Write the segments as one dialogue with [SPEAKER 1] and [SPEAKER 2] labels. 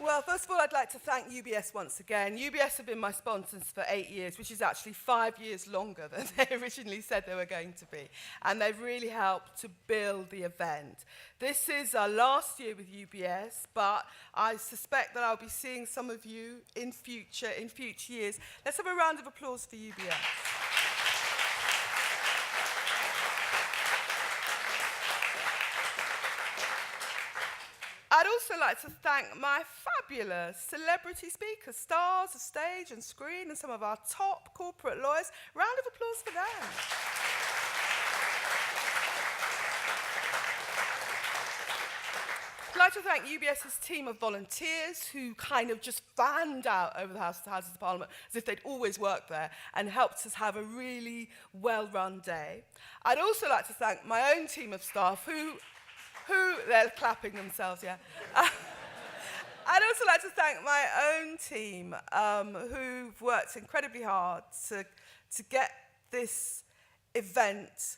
[SPEAKER 1] Well, first of all, I'd like to thank UBS once again. UBS have been my sponsors for 8 years, which is actually 5 years longer than they originally said they were going to be. And they've really helped to build the event. This is our last year with UBS, but I suspect that I'll be seeing some of you in future years. Let's have a round of applause for UBS. I'd also like to thank my fabulous celebrity speakers, stars of stage and screen, and some of our top corporate lawyers. Round of applause for them. I'd like to thank UBS's team of volunteers who kind of just fanned out over the Houses of Parliament as if they'd always worked there and helped us have a really well-run day. I'd also like to thank my own team of staff who they're clapping themselves, yeah. I'd also like to thank my own team who've worked incredibly hard to get this event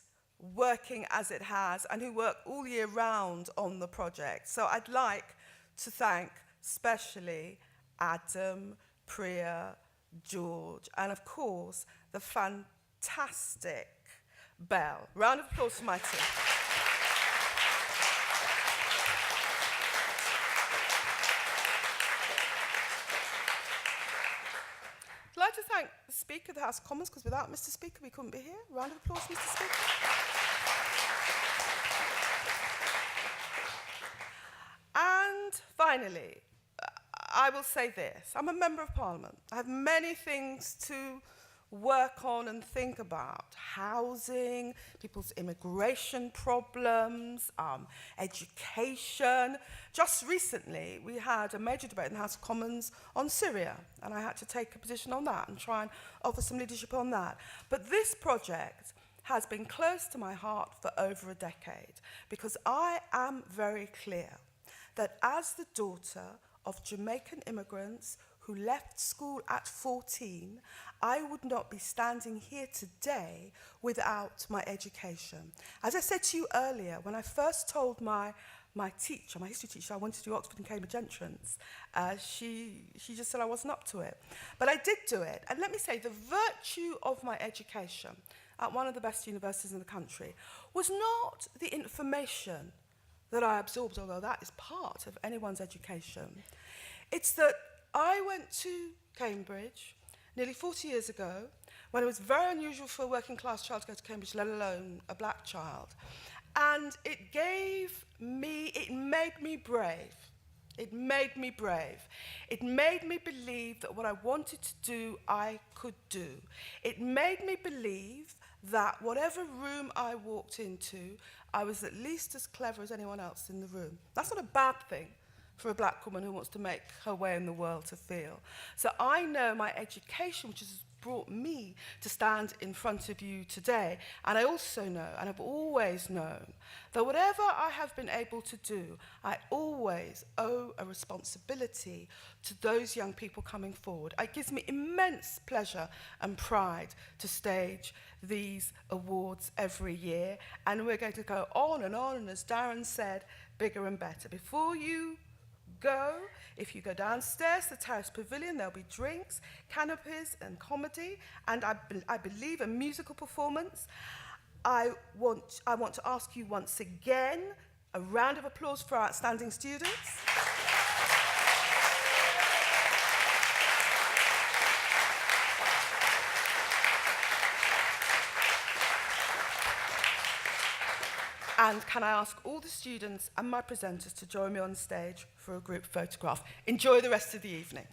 [SPEAKER 1] working as it has and who work all year round on the project. So I'd like to thank especially Adam, Priya, George, and of course, the fantastic Belle. Round of applause for my team. I'd like to thank the Speaker of the House of Commons, because without Mr. Speaker, we couldn't be here. Round of applause, Mr. Speaker. And finally, I will say this. I'm a Member of Parliament. I have many things to work on and think about. Housing, people's immigration problems, education. Just recently, we had a major debate in the House of Commons on Syria, and I had to take a position on that and try and offer some leadership on that. But this project has been close to my heart for over a decade, because I am very clear that as the daughter of Jamaican immigrants who left school at 14, I would not be standing here today without my education. As I said to you earlier, when I first told my teacher, my history teacher, I wanted to do Oxford and Cambridge entrance, she just said I wasn't up to it. But I did do it. And let me say, the virtue of my education at one of the best universities in the country was not the information that I absorbed, although that is part of anyone's education. It's that I went to Cambridge nearly 40 years ago, when it was very unusual for a working class child to go to Cambridge, let alone a black child. And it made me brave. It made me brave. It made me believe that what I wanted to do, I could do. It made me believe that whatever room I walked into, I was at least as clever as anyone else in the room. That's not a bad thing for a black woman who wants to make her way in the world to feel. So I know my education, which has brought me to stand in front of you today, and I also know, and I've always known, that whatever I have been able to do, I always owe a responsibility to those young people coming forward. It gives me immense pleasure and pride to stage these awards every year, and we're going to go on, and as Darren said, bigger and better. Before you go, if you go downstairs, the Terrace Pavilion, there'll be drinks, canopies and comedy, and I believe a musical performance. I want to ask you once again, a round of applause for our outstanding students. And can I ask all the students and my presenters to join me on stage for a group photograph? Enjoy the rest of the evening.